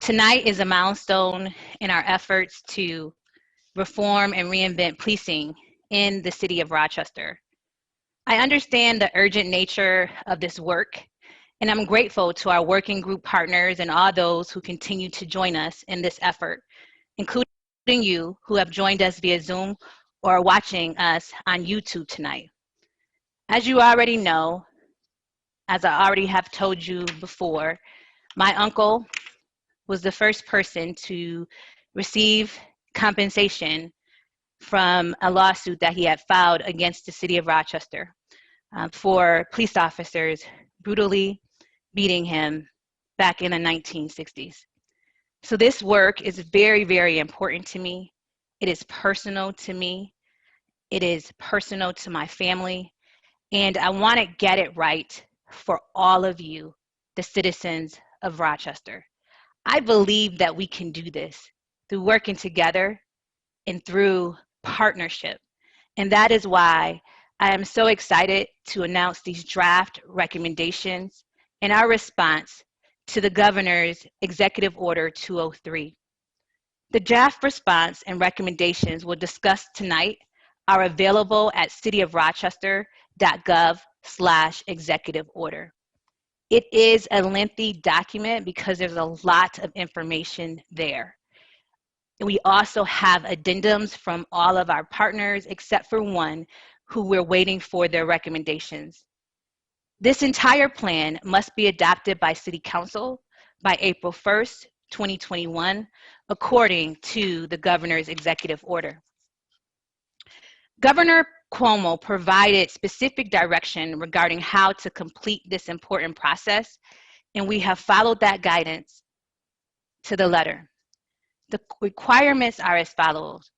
Tonight is a milestone in our efforts to reform and reinvent policing in the city of Rochester. I understand the urgent nature of this work, and I'm grateful to our working group partners and all those who continue to join us in this effort, including you who have joined us via Zoom or are watching us on YouTube tonight. As you already know, as I already have told you before, my uncle was the first person to receive compensation from a lawsuit that he had filed against the city of Rochester for police officers brutally beating him back in the 1960s. So this work is very, very important to me. It is personal to me. It is personal to my family. And I want to get it right for all of you, the citizens of Rochester. I believe that we can do this through working together and through partnership. And that is why I am so excited to announce these draft recommendations and our response to the Governor's Executive Order 203. The draft response and recommendations we'll discuss tonight are available at cityofrochester.gov/executive order. It is a lengthy document because there's a lot of information there. We also have addendums from all of our partners except for one who we're waiting for their recommendations. This entire plan must be adopted by City Council by April 1st, 2021, according to the Governor's Executive Order. Governor Cuomo provided specific direction regarding how to complete this important process, and we have followed that guidance to the letter. The requirements are as follows.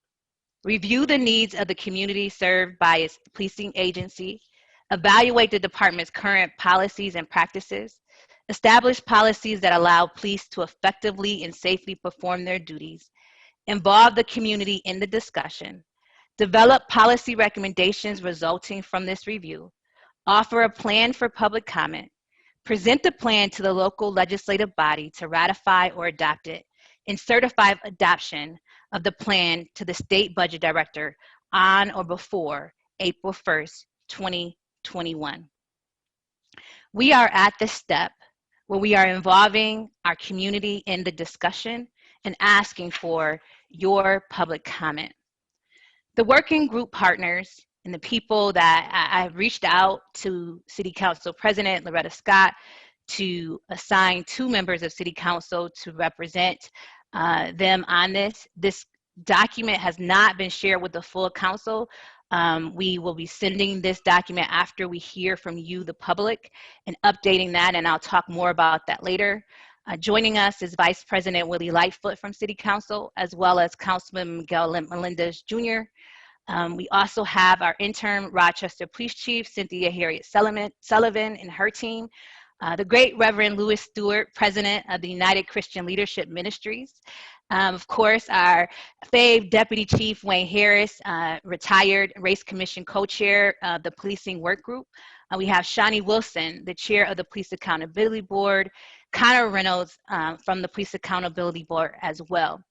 Review the needs of the community served by its policing agency, evaluate the department's current policies and practices, establish policies that allow police to effectively and safely perform their duties, involve the community in the discussion, develop policy recommendations resulting from this review, offer a plan for public comment, present the plan to the local legislative body to ratify or adopt it, and certify adoption of the plan to the state budget director on or before April 1st, 2021. We are at the step where we are involving our community in the discussion and asking for your public comment. The working group partners and the people that I've reached out to City Council President Loretta Scott to assign 2 members of City Council to represent them on this. This document has not been shared with the full council. We will be sending this document after we hear from you, the public, and updating that, and I'll talk more about that later. Joining us is Vice President Willie Lightfoot from City Council, as well as Councilman Miguel Melendez Jr. We also have our interim Rochester Police Chief, Cynthia Harriet Sullivan, and her team. The great Reverend Lewis Stewart, President of the United Christian Leadership Ministries. Of course, our fave Deputy Chief Wayne Harris, retired Race Commission Co-Chair of the Policing Work Group. We have Shawnee Wilson, the Chair of the Police Accountability Board, Connor Reynolds from the Police Accountability Board as well.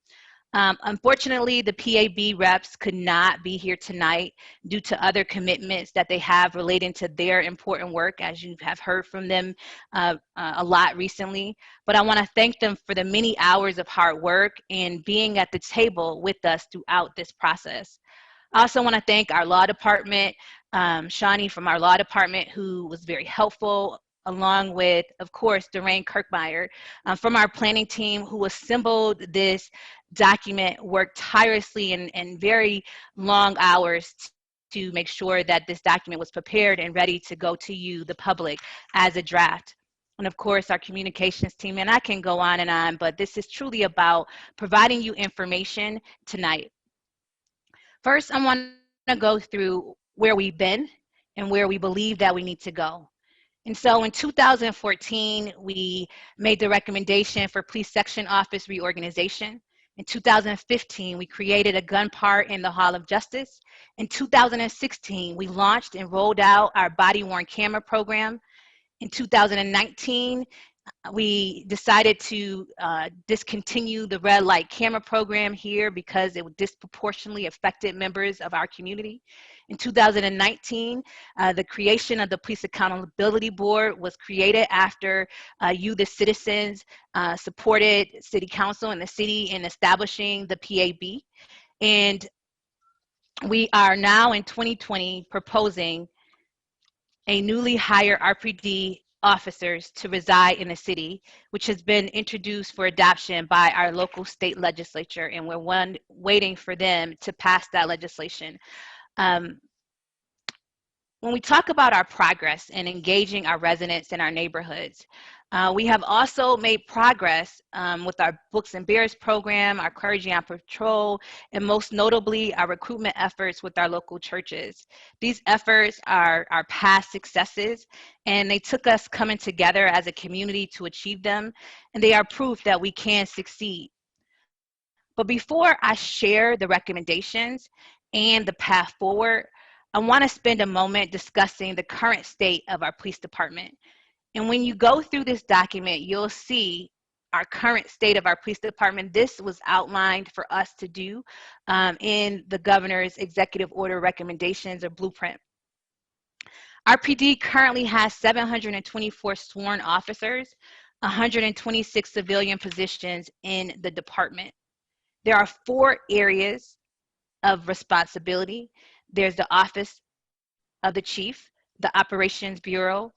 Unfortunately, the PAB reps could not be here tonight due to other commitments that they have relating to their important work, as you have heard from them a lot recently. But I want to thank them for the many hours of hard work and being at the table with us throughout this process. I also want to thank our law department, Shawnee from our law department, who was very helpful, along with, of course, Doreen Kirkmeyer from our planning team, who assembled this document, worked tirelessly and very long hours to make sure that this document was prepared and ready to go to you, the public, as a draft. And of course, our communications team, and I can go on, but this is truly about providing you information tonight. First, I want to go through where we've been and where we believe that we need to go. And so in 2014, we made the recommendation for police section office reorganization. In 2015, we created a gun part in the Hall of Justice. In 2016, we launched and rolled out our body-worn camera program. In 2019, We decided to discontinue the red light camera program here because it disproportionately affected members of our community. In 2019, the creation of the Police Accountability Board was created after you, the citizens, supported City Council and the city in establishing the PAB. And we are now in 2020 proposing a newly hired RPD officers to reside in the city, which has been introduced for adoption by our local state legislature, and we're waiting for them to pass that legislation. When we talk about our progress in engaging our residents in our neighborhoods, we have also made progress with our Books and Bears program, our Clergy on Patrol, and most notably our recruitment efforts with our local churches. These efforts are our past successes, and they took us coming together as a community to achieve them, and they are proof that we can succeed. But before I share the recommendations and the path forward, I want to spend a moment discussing the current state of our police department. And when you go through this document, you'll see our current state of our police department. This was outlined for us to do in the governor's executive order recommendations or blueprint. Our PD currently has 724 sworn officers, 126 civilian positions in the department. There are 4 areas of responsibility. There's the Office of the Chief, the Operations Bureau,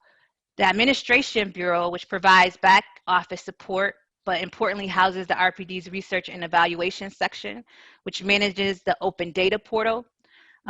the Administration Bureau, which provides back office support, but importantly houses the RPD's Research and Evaluation section, which manages the open data portal.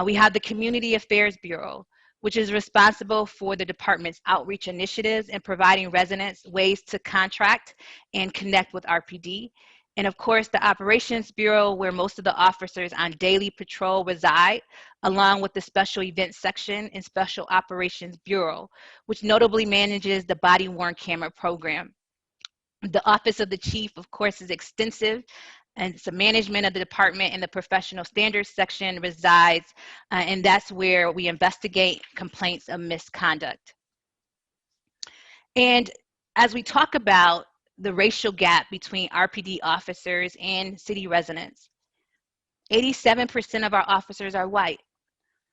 We have the Community Affairs Bureau, which is responsible for the department's outreach initiatives and providing residents ways to contract and connect with RPD. And of course, the Operations Bureau, where most of the officers on daily patrol reside, along with the Special Events Section and Special Operations Bureau, which notably manages the body-worn camera program. The Office of the Chief, of course, is extensive, and it's the management of the department, and the Professional Standards Section resides, and that's where we investigate complaints of misconduct. And as we talk about the racial gap between RPD officers and city residents, 87% of our officers are white,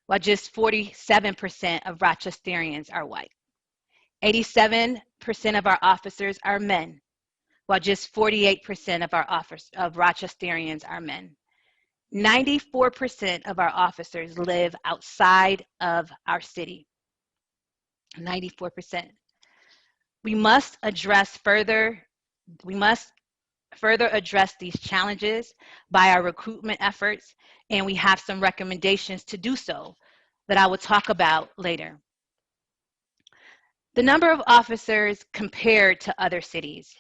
while just 47% of Rochesterians are white. 87% of our officers are men, while just 48% of Rochesterians are men. 94% of our officers live outside of our city. 94%. We must further address these challenges by our recruitment efforts, and we have some recommendations to do so that I will talk about later. The number of officers compared to other cities.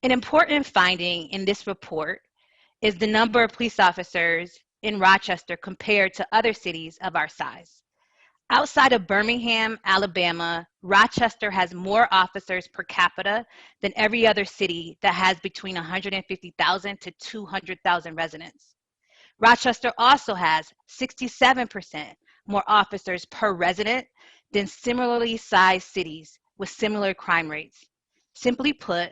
An important finding in this report is the number of police officers in Rochester compared to other cities of our size. Outside of Birmingham, Alabama, Rochester has more officers per capita than every other city that has between 150,000 to 200,000 residents. Rochester also has 67% more officers per resident than similarly sized cities with similar crime rates. Simply put,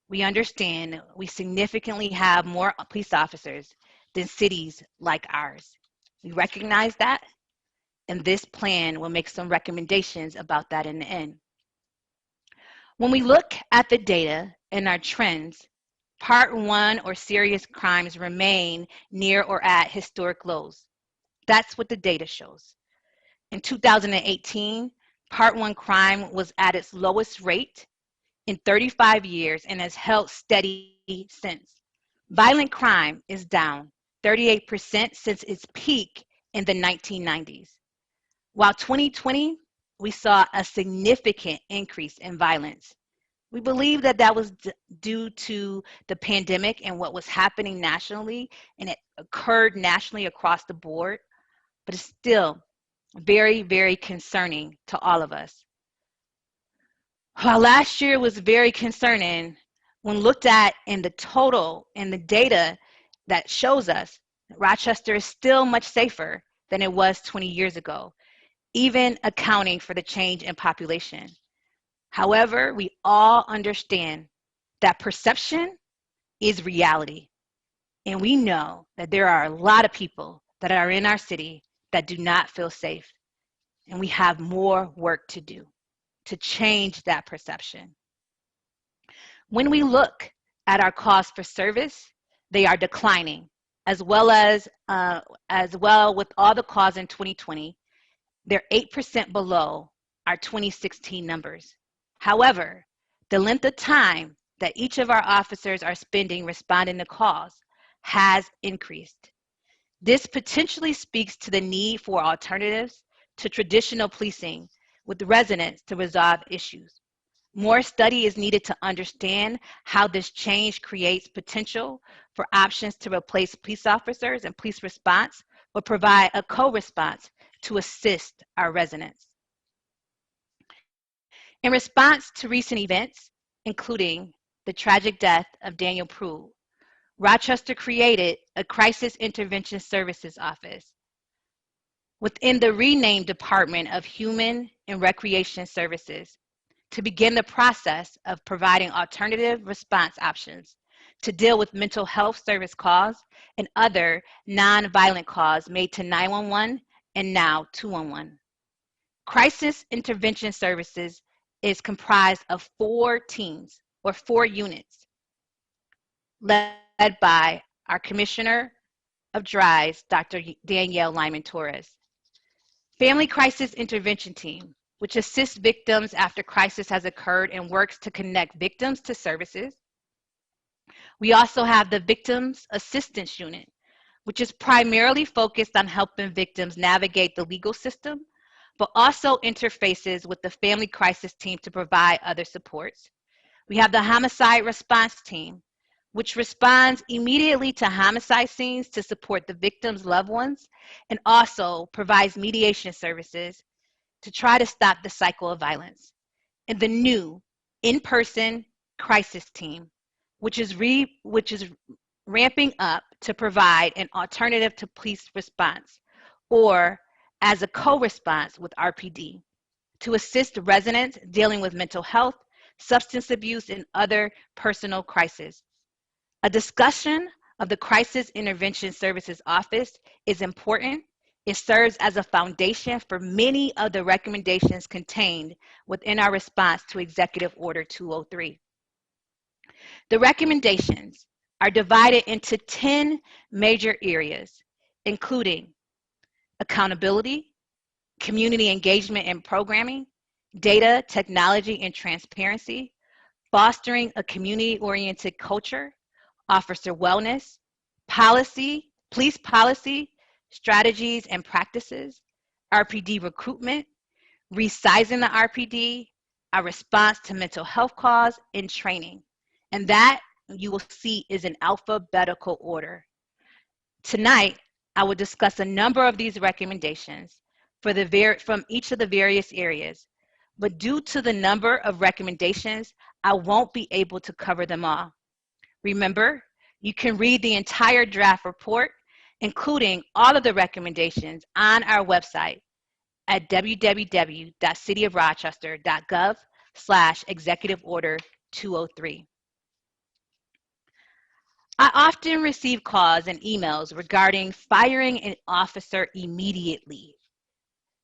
we understand we significantly have more police officers than cities like ours. We recognize that, and this plan will make some recommendations about that in the end. When we look at the data and our trends, Part 1 or serious crimes remain near or at historic lows. That's what the data shows. In 2018, Part 1 crime was at its lowest rate in 35 years and has held steady since. Violent crime is down 38% since its peak in the 1990s. While 2020, we saw a significant increase in violence. We believe that that was due to the pandemic and what was happening nationally, and it occurred nationally across the board, but it's still very, very concerning to all of us. While last year was very concerning, when looked at in the total and the data that shows us, Rochester is still much safer than it was 20 years ago, even accounting for the change in population. However, we all understand that perception is reality. And we know that there are a lot of people that are in our city that do not feel safe. And we have more work to do to change that perception. When we look at our costs for service, they are declining, as well with all the costs in 2020, they're 8% below our 2016 numbers. However, the length of time that each of our officers are spending responding to calls has increased. This potentially speaks to the need for alternatives to traditional policing with residents to resolve issues. More study is needed to understand how this change creates potential for options to replace police officers and police response or provide a co-response to assist our residents. In response to recent events, including the tragic death of Daniel Pruitt, Rochester created a Crisis Intervention Services Office within the renamed Department of Human and Recreation Services to begin the process of providing alternative response options to deal with mental health service calls and other non-violent calls made to 911 and now 211. Crisis Intervention Services is comprised of 4 teams or 4 units led by our Commissioner of DRIVES, Dr. Danielle Lyman-Torres. Family Crisis Intervention Team, which assists victims after crisis has occurred and works to connect victims to services. We also have the Victims Assistance Unit, which is primarily focused on helping victims navigate the legal system, but also interfaces with the Family Crisis Team to provide other supports. We have the Homicide Response Team, which responds immediately to homicide scenes to support the victim's loved ones and also provides mediation services to try to stop the cycle of violence. And the new in-person crisis team, which is ramping up to provide an alternative to police response or as a co-response with RPD to assist residents dealing with mental health, substance abuse, and other personal crises. A discussion of the Crisis Intervention Services Office is important. It serves as a foundation for many of the recommendations contained within our response to Executive Order 203. The recommendations are divided into 10 major areas, including accountability, community engagement and programming, data, technology, and transparency, fostering a community-oriented culture, officer wellness, policy, police policy, strategies and practices, RPD recruitment, resizing the RPD, our response to mental health calls, and training. And that you will see is in alphabetical order. Tonight, I will discuss a number of these recommendations from each of the various areas, but due to the number of recommendations, I won't be able to cover them all. Remember, you can read the entire draft report, including all of the recommendations, on our website at www.cityofrochester.gov/Executive Order 203. I often receive calls and emails regarding firing an officer immediately.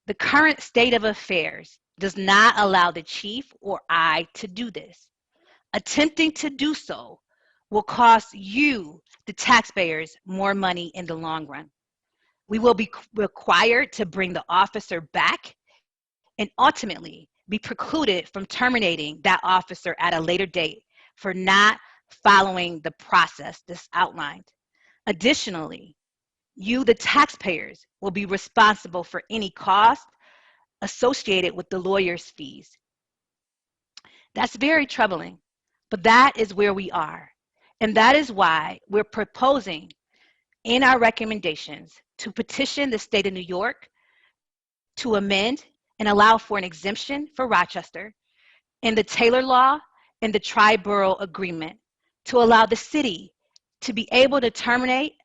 The current state of affairs does not allow the chief or I to do this. Attempting to do so will cost you, the taxpayers, more money in the long run. We will be required to bring the officer back and ultimately be precluded from terminating that officer at a later date for not following the process that's outlined. Additionally, you, the taxpayers, will be responsible for any cost associated with the lawyer's fees. That's very troubling, but that is where we are. And that is why we're proposing in our recommendations to petition the state of New York to amend and allow for an exemption for Rochester in the Taylor Law and the Tri-Borough Agreement to allow the city to be able to terminate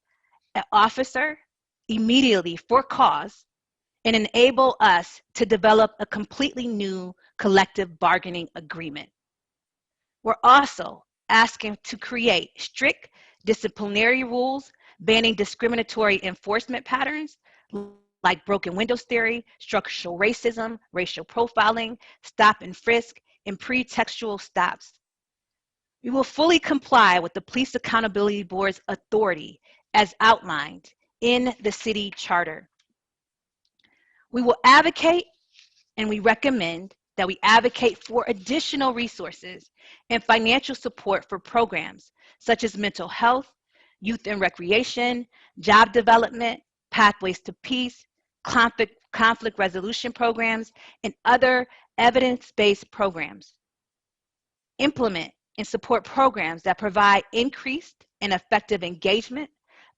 an officer immediately for cause and enable us to develop a completely new collective bargaining agreement. We're also asking to create strict disciplinary rules banning discriminatory enforcement patterns like broken windows theory, structural racism, racial profiling, stop and frisk, and pretextual stops. We will fully comply with the Police Accountability Board's authority as outlined in the city charter. We will advocate and we recommend that we advocate for additional resources and financial support for programs such as mental health, youth and recreation, job development, pathways to peace, conflict resolution programs, and other evidence-based programs. Implement and support programs that provide increased and effective engagement,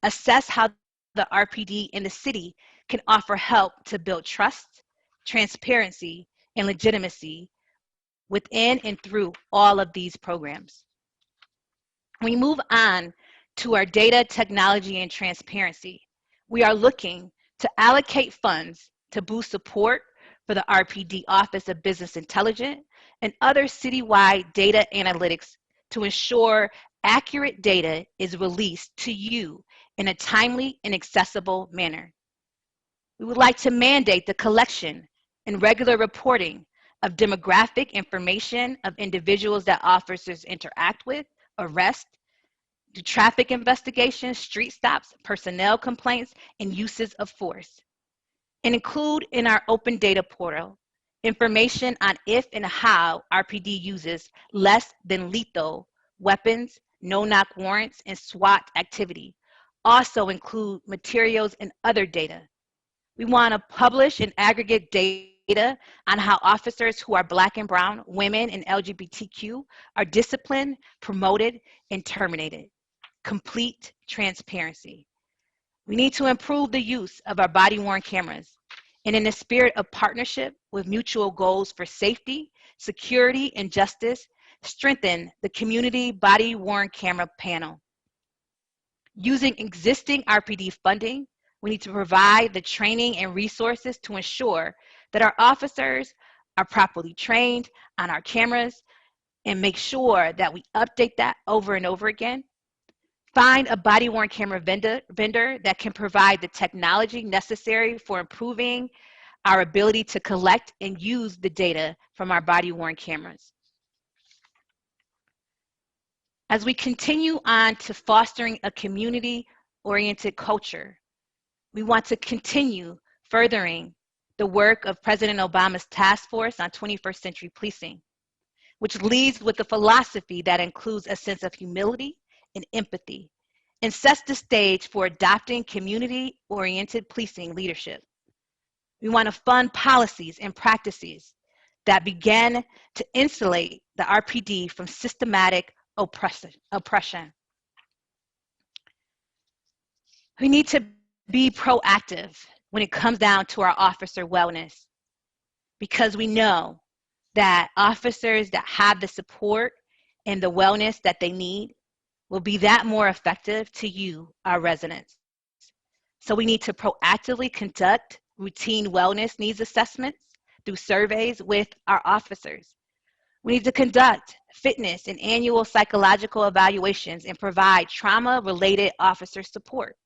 assess how the RPD in the city can offer help to build trust, transparency, and legitimacy within and through all of these programs. We move on to our data, technology, and transparency. We are looking to allocate funds to boost support for the RPD Office of Business Intelligence and other citywide data analytics to ensure accurate data is released to you in a timely and accessible manner. We would like to mandate the collection and regular reporting of demographic information of individuals that officers interact with, arrest, do traffic investigations, street stops, personnel complaints, and uses of force. And include in our open data portal information on if and how RPD uses less than lethal weapons, no-knock warrants, and SWAT activity. Also include materials and other data. We want to publish and aggregate data on how officers who are Black and brown, women, and LGBTQ are disciplined, promoted, and terminated. Complete transparency. We need to improve the use of our body-worn cameras, and in the spirit of partnership with mutual goals for safety, security, and justice, strengthen the community body-worn camera panel. Using existing RPD funding, we need to provide the training and resources to ensure that our officers are properly trained on our cameras and make sure that we update that over and over again. Find a body-worn camera vendor that can provide the technology necessary for improving our ability to collect and use the data from our body-worn cameras. As we continue on to fostering a community-oriented culture, we want to continue furthering the work of President Obama's Task Force on 21st Century Policing, which leads with a philosophy that includes a sense of humility and empathy, and sets the stage for adopting community-oriented policing leadership. We want to fund policies and practices that begin to insulate the RPD from systematic oppression. We need to be proactive when it comes down to our officer wellness, because we know that officers that have the support and the wellness that they need will be that more effective to you, our residents. So we need to proactively conduct routine wellness needs assessments through surveys with our officers. We need to conduct fitness and annual psychological evaluations and provide trauma-related officer support.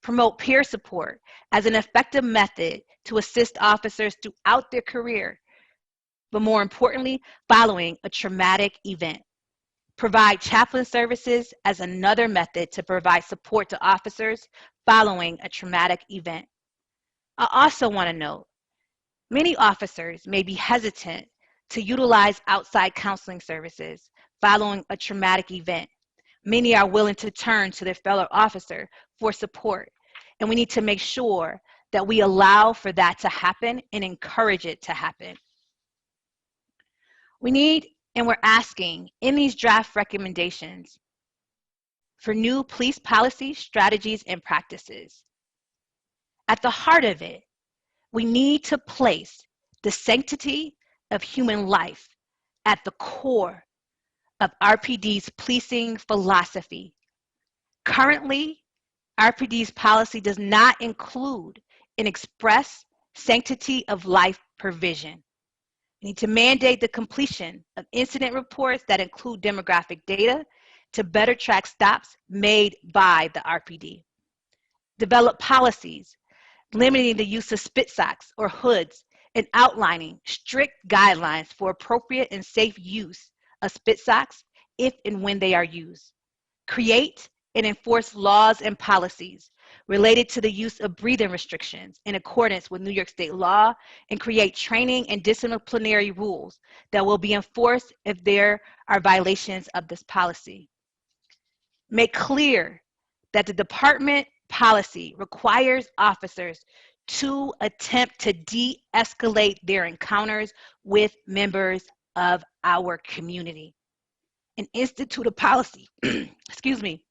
Promote peer support as an effective method to assist officers throughout their career, but more importantly, following a traumatic event. Provide chaplain services as another method to provide support to officers following a traumatic event. I also want to note, many officers may be hesitant to utilize outside counseling services following a traumatic event. Many are willing to turn to their fellow officer for support, and we need to make sure that we allow for that to happen and encourage it to happen. We need, and we're asking in these draft recommendations for new police policies, strategies, and practices. At the heart of it, we need to place the sanctity of human life at the core of RPD's policing philosophy. Currently, RPD's policy does not include an express sanctity of life provision. We need to mandate the completion of incident reports that include demographic data to better track stops made by the RPD. Develop policies limiting the use of spit socks or hoods and outlining strict guidelines for appropriate and safe use of spit socks if and when they are used. Create and enforce laws and policies related to the use of breathing restrictions in accordance with New York State law, and create training and disciplinary rules that will be enforced if there are violations of this policy. Make clear that the department policy requires officers to attempt to de-escalate their encounters with members of our community. And institute a policy, excuse me,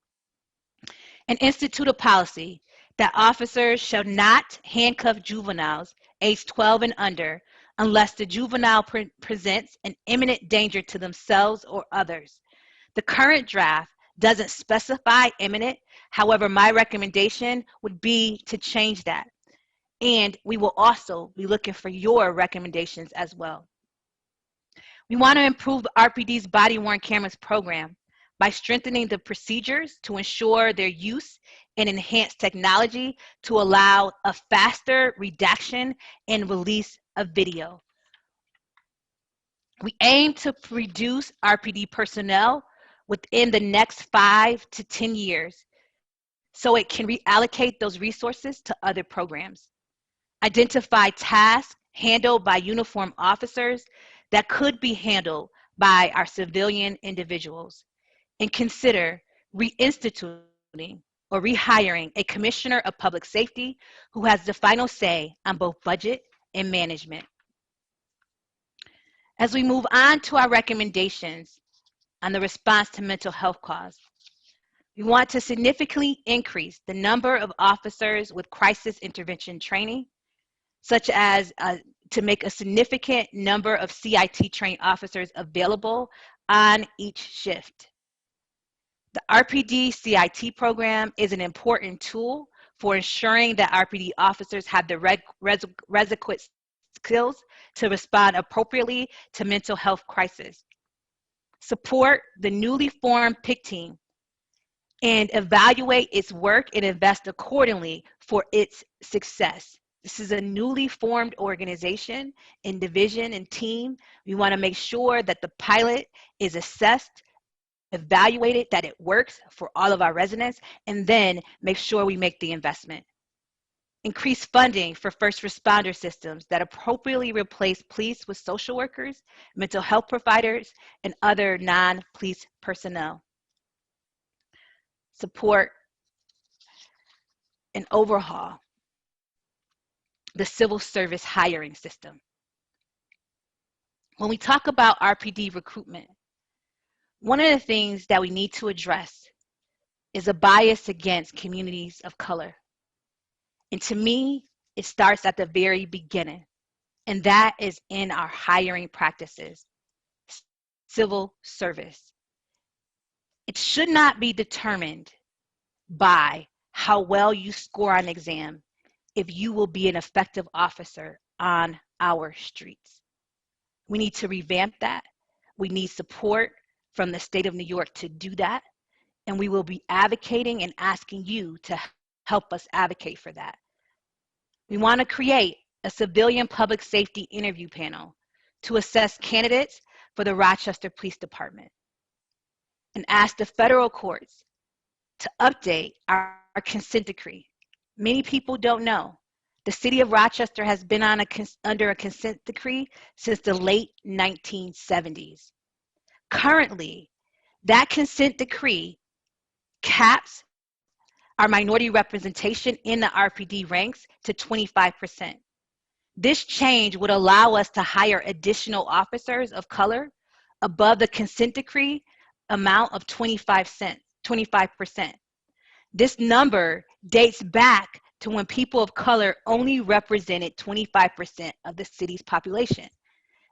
and institute a policy that officers shall not handcuff juveniles aged 12 and under unless the juvenile presents an imminent danger to themselves or others. The current draft doesn't specify imminent. However, my recommendation would be to change that. And we will also be looking for your recommendations as well. We want to improve RPD's body-worn cameras program by strengthening the procedures to ensure their use and enhance technology to allow a faster redaction and release of video. We aim to reduce RPD personnel within the next 5 to 10 years so it can reallocate those resources to other programs. Identify tasks handled by uniformed officers that could be handled by our civilian individuals, and consider reinstituting or rehiring a commissioner of public safety who has the final say on both budget and management. As we move on to our recommendations on the response to mental health cause, we want to significantly increase the number of officers with crisis intervention training, such as to make a significant number of CIT trained officers available on each shift. The RPD CIT program is an important tool for ensuring that RPD officers have the requisite skills to respond appropriately to mental health crisis. Support the newly formed PIC team and evaluate its work and invest accordingly for its success. This is a newly formed organization and division and team. We want to make sure that the pilot is assessed, evaluated, that it works for all of our residents, and then make sure we make the investment. Increase funding for first responder systems that appropriately replace police with social workers, mental health providers, and other non-police personnel. Support and overhaul the civil service hiring system. When we talk about RPD recruitment, one of the things that we need to address is a bias against communities of color. And to me, it starts at the very beginning, and that is in our hiring practices, civil service. It should not be determined by how well you score on an exam if you will be an effective officer on our streets. We need to revamp that. We need support from the state of New York to do that, and we will be advocating and asking you to help us advocate for that. We want to create a civilian public safety interview panel to assess candidates for the Rochester Police Department, and ask the federal courts to update our consent decree. Many people don't know. The city of Rochester has been on under a consent decree since the late 1970s. Currently, that consent decree caps our minority representation in the RPD ranks to 25%. This change would allow us to hire additional officers of color above the consent decree amount of 25%. This number dates back to when people of color only represented 25% of the city's population.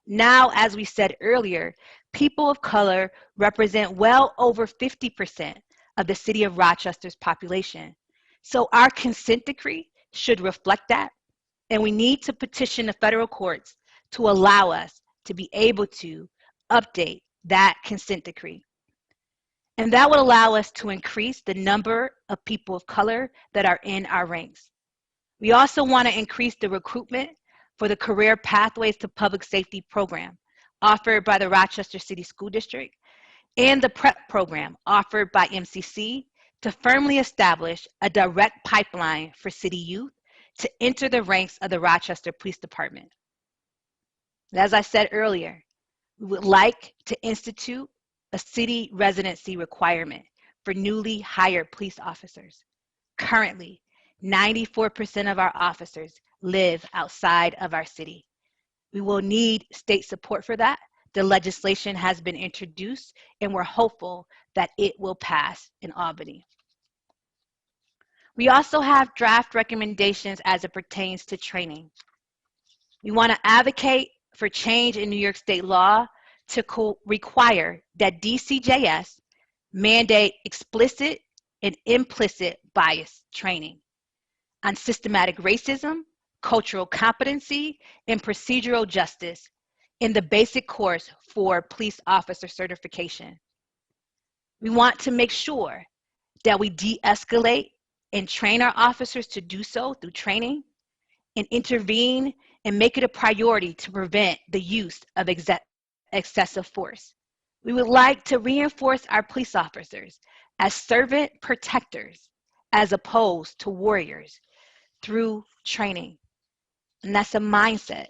Now, as we said earlier, people of color represent well over 50% of the city of Rochester's population. So our consent decree should reflect that, and we need to petition the federal courts to allow us to be able to update that consent decree. And that would allow us to increase the number of people of color that are in our ranks. We also want to increase the recruitment for the Career Pathways to Public Safety program offered by the Rochester City School District and the PREP program offered by MCC to firmly establish a direct pipeline for city youth to enter the ranks of the Rochester Police Department. As I said earlier, we would like to institute a city residency requirement for newly hired police officers. Currently, 94% of our officers live outside of our city. We will need state support for that. The legislation has been introduced, and we're hopeful that it will pass in Albany. We also have draft recommendations as it pertains to training. We want to advocate for change in New York State law to require that DCJS mandate explicit and implicit bias training on systematic racism, cultural competency, and procedural justice in the basic course for police officer certification. We want to make sure that we de-escalate and train our officers to do so through training and intervene and make it a priority to prevent the use of excessive force. We would like to reinforce our police officers as servant protectors as opposed to warriors through training. And that's a mindset.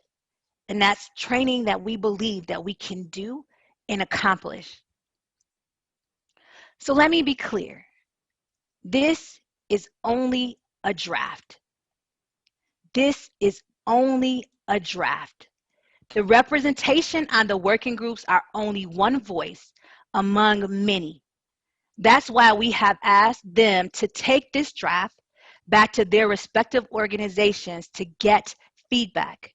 And that's training that we believe that we can do and accomplish. So let me be clear. This is only a draft. This is only a draft. The representation on the working groups are only one voice among many. That's why we have asked them to take this draft back to their respective organizations to get feedback.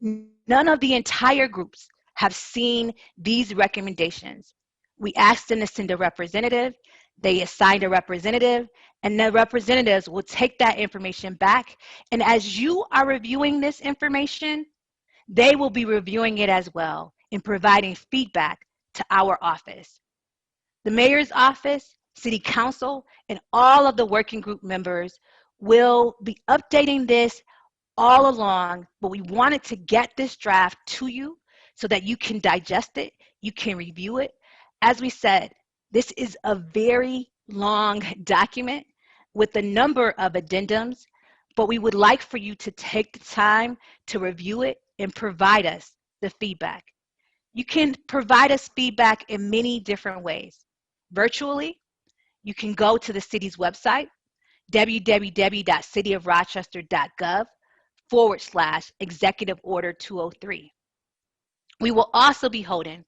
None of the entire groups have seen these recommendations. We asked them to send a representative, they assigned a representative, and the representatives will take that information back. And as you are reviewing this information, they will be reviewing it as well and providing feedback to our office. The mayor's office, city council, and all of the working group members will be updating this all along, but we wanted to get this draft to you so that you can digest it, you can review it. As we said, this is a very long document with a number of addendums, but we would like for you to take the time to review it and provide us the feedback. You can provide us feedback in many different ways. Virtually, you can go to the city's website, www.cityofrochester.gov/Executive Order 203. We will also be holding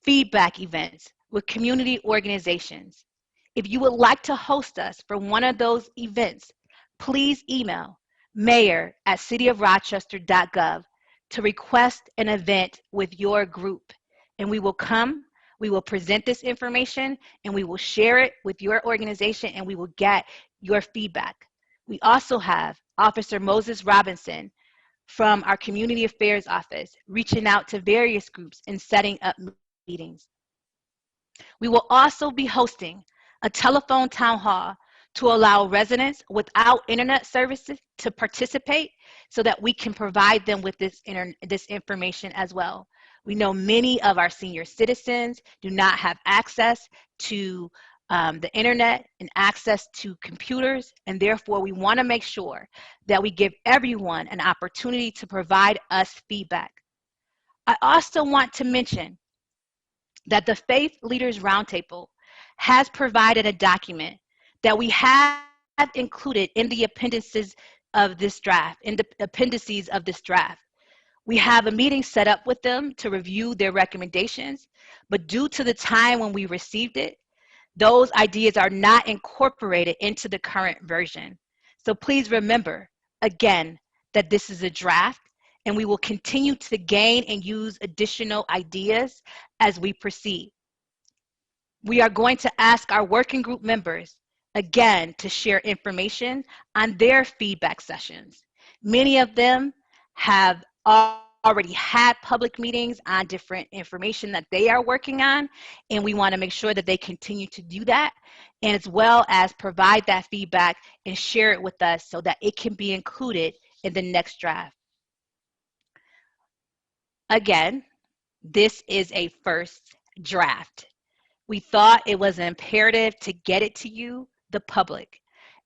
feedback events with community organizations. If you would like to host us for one of those events, please email mayor@cityofrochester.gov to request an event with your group. And we will come, we will present this information, and we will share it with your organization, and we will get your feedback. We also have Officer Moses Robinson from our Community Affairs Office reaching out to various groups and setting up meetings. We will also be hosting a telephone town hall to allow residents without internet services to participate so that we can provide them with this information as well. We know many of our senior citizens do not have access to the internet and access to computers, and therefore we want to make sure that we give everyone an opportunity to provide us feedback. I also want to mention that the Faith Leaders Roundtable has provided a document that we have included in the appendices of this draft, We have a meeting set up with them to review their recommendations, but due to the time when we received it, those ideas are not incorporated into the current version. So please remember, again, that this is a draft, and we will continue to gain and use additional ideas as we proceed. We are going to ask our working group members, again, to share information on their feedback sessions. Many of them have already had public meetings on different information that they are working on, and we want to make sure that they continue to do that, and as well as provide that feedback and share it with us so that it can be included in the next draft. Again, this is a first draft. We thought it was imperative to get it to you, the public,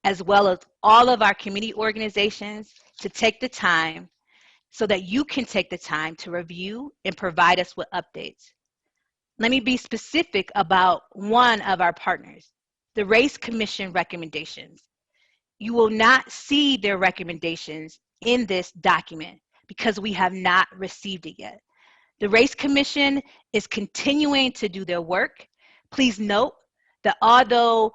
as well as all of our community organizations, to take the time so that you can take the time to review and provide us with updates. Let me be specific about one of our partners, the Race Commission recommendations. You will not see their recommendations in this document because we have not received it yet. The Race Commission is continuing to do their work. Please note that although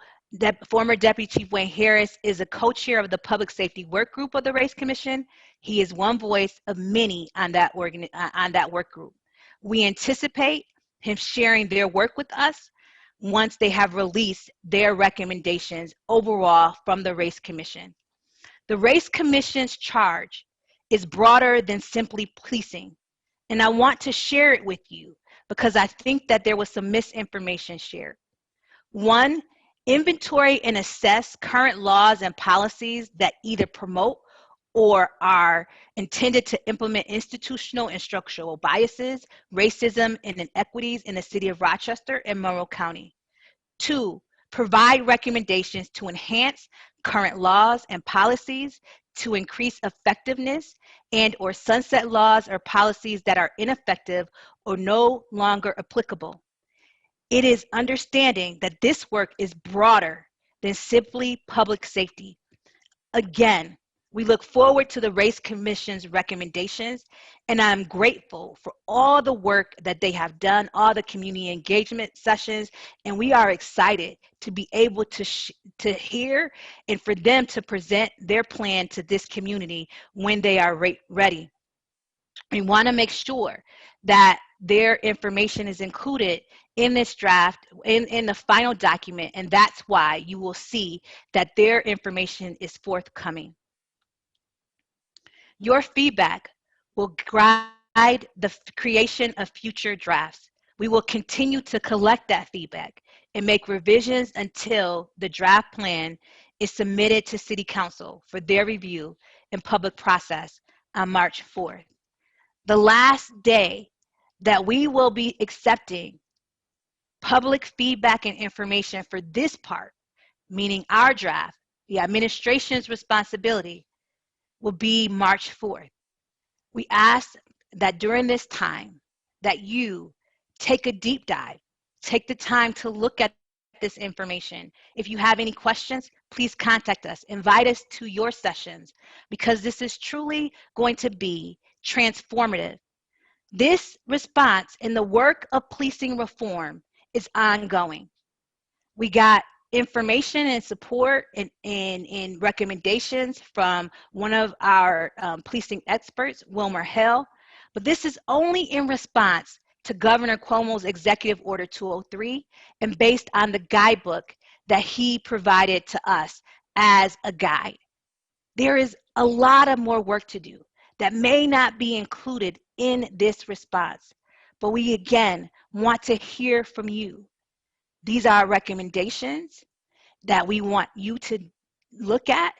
former Deputy Chief Wayne Harris is a co-chair of the Public Safety Work Group of the Race Commission, he is one voice of many on that work group. We anticipate him sharing their work with us once they have released their recommendations overall from the Race Commission. The Race Commission's charge is broader than simply policing, and I want to share it with you because I think that there was some misinformation shared. One, inventory and assess current laws and policies that either promote or are intended to implement institutional and structural biases, racism, and inequities in the city of Rochester and Monroe County. Two, provide recommendations to enhance current laws and policies to increase effectiveness and or sunset laws or policies that are ineffective or no longer applicable. It is understanding that this work is broader than simply public safety. Again, we look forward to the Race Commission's recommendations, and I'm grateful for all the work that they have done, all the community engagement sessions, and we are excited to be able to hear and for them to present their plan to this community when they are ready. We want to make sure that their information is included in this draft, in the final document, and that's why you will see that their information is forthcoming. Your feedback will guide the creation of future drafts. We will continue to collect that feedback and make revisions until the draft plan is submitted to City Council for their review and public process on March 4th. The last day that we will be accepting public feedback and information for this part, meaning our draft, the administration's responsibility, will be March 4th. We ask that during this time that you take a deep dive, take the time to look at this information. If you have any questions, please contact us. Invite us to your sessions because this is truly going to be transformative. This response in the work of policing reform is ongoing. We got information and support and recommendations from one of our policing experts, Wilmer Hill, but this is only in response to Governor Cuomo's Executive Order 203 and based on the guidebook that he provided to us as a guide. There is a lot of more work to do that may not be included in this response, but we again want to hear from you. These are recommendations that we want you to look at,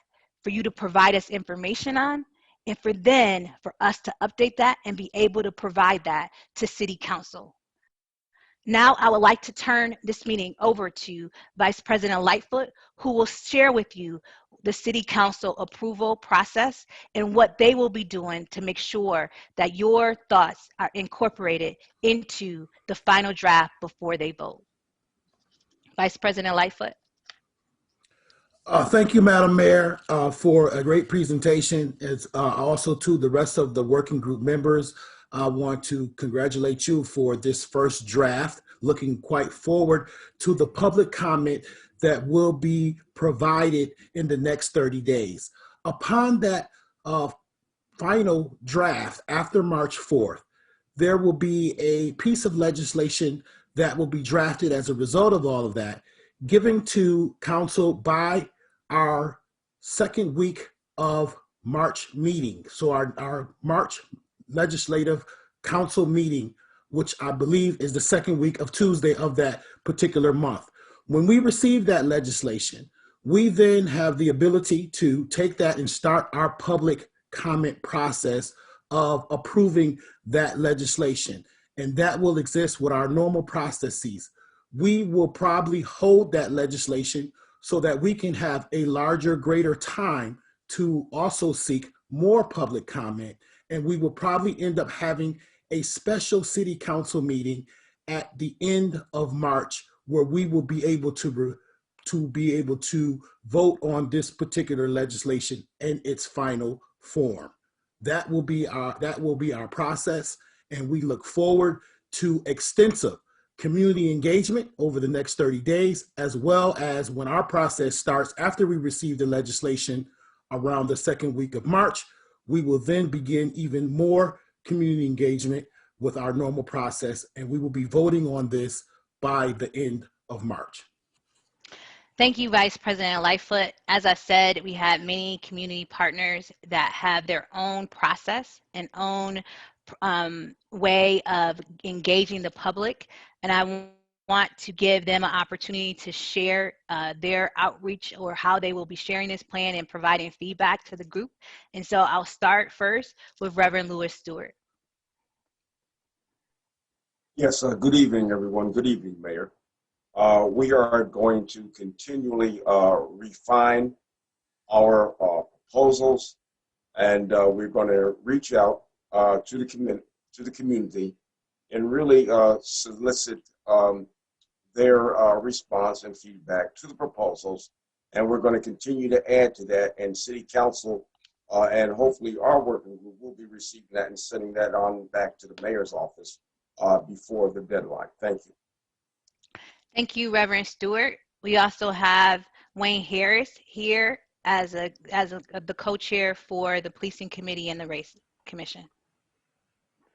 for you to provide us information on, and for us to update that and be able to provide that to City Council. Now I would like to turn this meeting over to Vice President Lightfoot, who will share with you the City Council approval process and what they will be doing to make sure that your thoughts are incorporated into the final draft before they vote. Vice President Lightfoot. Thank you, Madam Mayor, for a great presentation. It's also to the rest of the working group members. I want to congratulate you for this first draft, looking quite forward to the public comment that will be provided in the next 30 days. Upon that final draft after March 4th, there will be a piece of legislation that will be drafted as a result of all of that, given to council by our second week of March meeting. So our March legislative council meeting, which I believe is the second week of Tuesday of that particular month. When we receive that legislation, we then have the ability to take that and start our public comment process of approving that legislation. And that will exist with our normal processes. We will probably hold that legislation so that we can have a larger, greater time to also seek more public comment. And we will probably end up having a special city council meeting at the end of March where we will be able to vote on this particular legislation in its final form. That will be our process, and we look forward to extensive community engagement over the next 30 days, as well as when our process starts after we receive the legislation around the second week of March, we will then begin even more community engagement with our normal process, and we will be voting on this by the end of March. Thank you, Vice President Lightfoot. As I said, we have many community partners that have their own process and own way of engaging the public, and I want to give them an opportunity to share their outreach or how they will be sharing this plan and providing feedback to the group. And so I'll start first with Reverend Lewis Stewart. Yes, good evening, everyone. Good evening, Mayor. We are going to continually refine our proposals, and we're going to reach out to the community and really solicit their response and feedback to the proposals. And we're going to continue to add to that, and City Council and hopefully our working group will be receiving that and sending that on back to the Mayor's office before the deadline. Thank you. Thank you, Reverend Stewart. We also have Wayne Harris here as the co-chair for the Policing Committee and the Race Commission.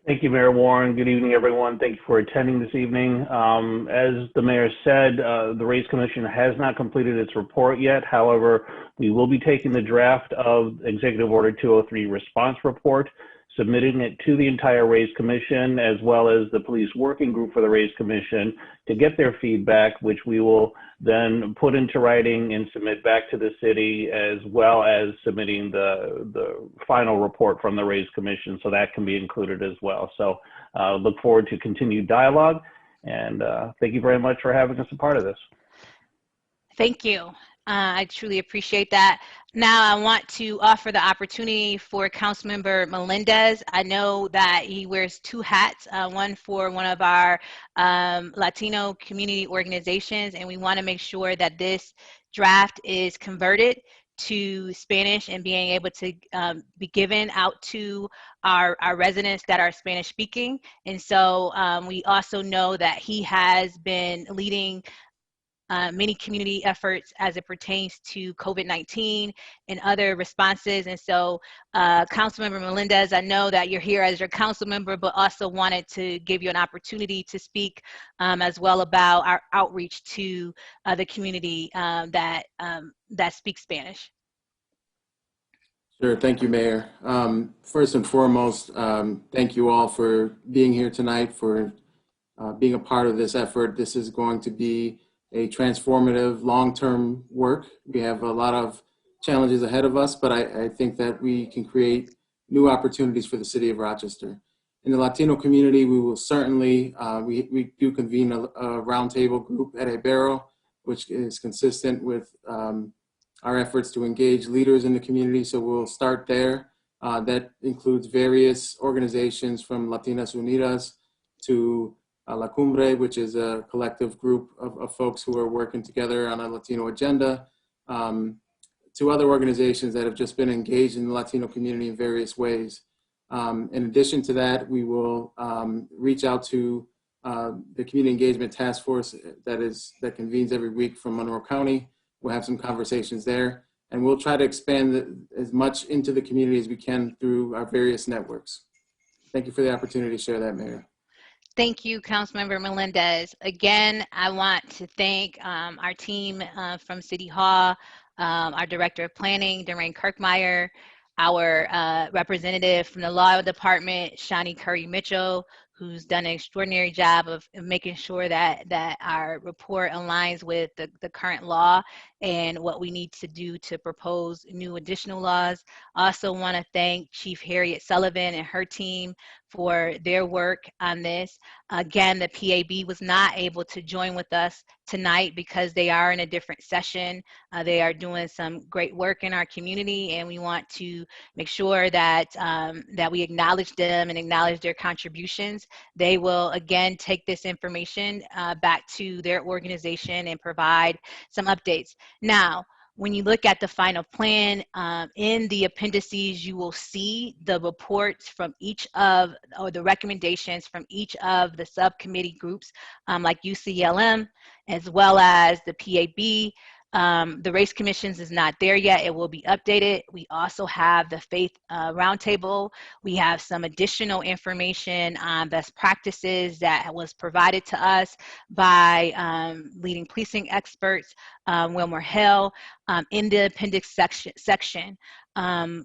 Thank you, Mayor Warren. Good evening, everyone. Thank you for attending this evening. As the mayor said, the Race Commission has not completed its report yet. However, we will be taking the draft of Executive Order 203 response report, submitting it to the entire Race Commission, as well as the police working group for the Race Commission to get their feedback, which we will then put into writing and submit back to the city, as well as submitting the final report from the Race Commission, so that can be included as well. So look forward to continued dialogue, and thank you very much for having us a part of this. Thank you. I truly appreciate that. Now I want to offer the opportunity for Councilmember Melendez. I know that he wears two hats, one for one of our Latino community organizations, and we want to make sure that this draft is converted to Spanish and being able to be given out to our residents that are Spanish speaking. And so we also know that he has been leading many community efforts as it pertains to COVID-19 and other responses. And so Councilmember Melendez, I know that you're here as your council member, but also wanted to give you an opportunity to speak as well about our outreach to the community that speaks Spanish. Sure. Thank you, Mayor. First and foremost, thank you all for being here tonight, for being a part of this effort. This is going to be a transformative long-term work. We have a lot of challenges ahead of us, but I think that we can create new opportunities for the city of Rochester. In the Latino community, we will certainly, we do convene a roundtable group at Ibero, which is consistent with our efforts to engage leaders in the community. So we'll start there. That includes various organizations from Latinas Unidas to La Cumbre, which is a collective group of folks who are working together on a Latino agenda, to other organizations that have just been engaged in the Latino community in various ways. In addition to that, we will reach out to the Community Engagement Task Force that convenes every week from Monroe County. We'll have some conversations there, and we'll try to expand as much into the community as we can through our various networks. Thank you for the opportunity to share that, Mayor. Thank you, Councilmember Melendez. Again, I want to thank our team from City Hall, our Director of Planning, Doreen Kirkmeyer, our representative from the law department, Shani Curry Mitchell, who's done an extraordinary job of making sure that our report aligns with the current law and what we need to do to propose new additional laws. I also want to thank Chief Harriet Sullivan and her team for their work on this. Again, the PAB was not able to join with us tonight because they are in a different session. They are doing some great work in our community, and we want to make sure that that we acknowledge them and acknowledge their contributions. They will again take this information back to their organization and provide some updates. Now, when you look at the final plan, in the appendices, you will see the reports from each of, or the recommendations from each of the subcommittee groups, like UCLM, as well as the PAB. The race commissions is not there yet. It will be updated. We also have the faith roundtable. We have some additional information on best practices that was provided to us by leading policing experts, Wilmer Hill. In the appendix section,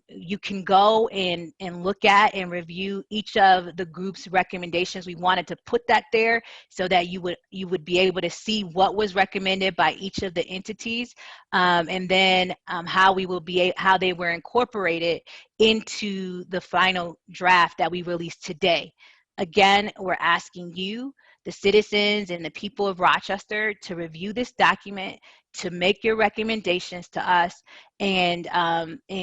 you can go and look at and review each of the group's recommendations. We wanted to put that there so that you would be able to see what was recommended by each of the entities, and then how they were incorporated into the final draft that we released today. Again, we're asking you, the citizens and the people of Rochester, to review this document, to make your recommendations to us, and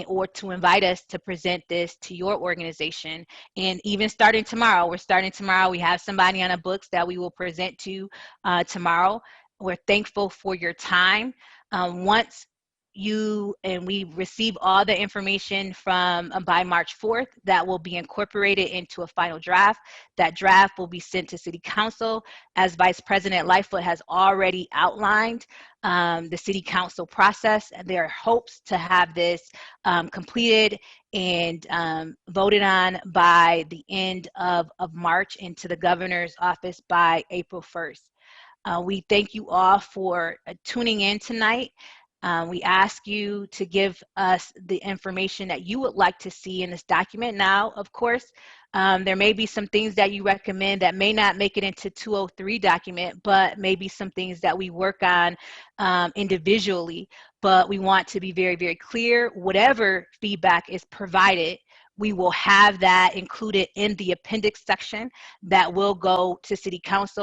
or to invite us to present this to your organization. And even starting tomorrow, we have somebody on the books that we will present to tomorrow. We're thankful for your time. Once we receive all the information from by March 4th, that will be incorporated into a final draft. That draft will be sent to City Council. As Vice President Lightfoot has already outlined the City Council process, and there are hopes to have this completed and voted on by the end of March, into the governor's office by April 1st. We thank you all for tuning in tonight. We ask you to give us the information that you would like to see in this document. Now, of course, there may be some things that you recommend that may not make it into 203 document, but maybe some things that we work on individually. But we want to be very, very clear. Whatever feedback is provided, we will have that included in the appendix section that will go to City Council.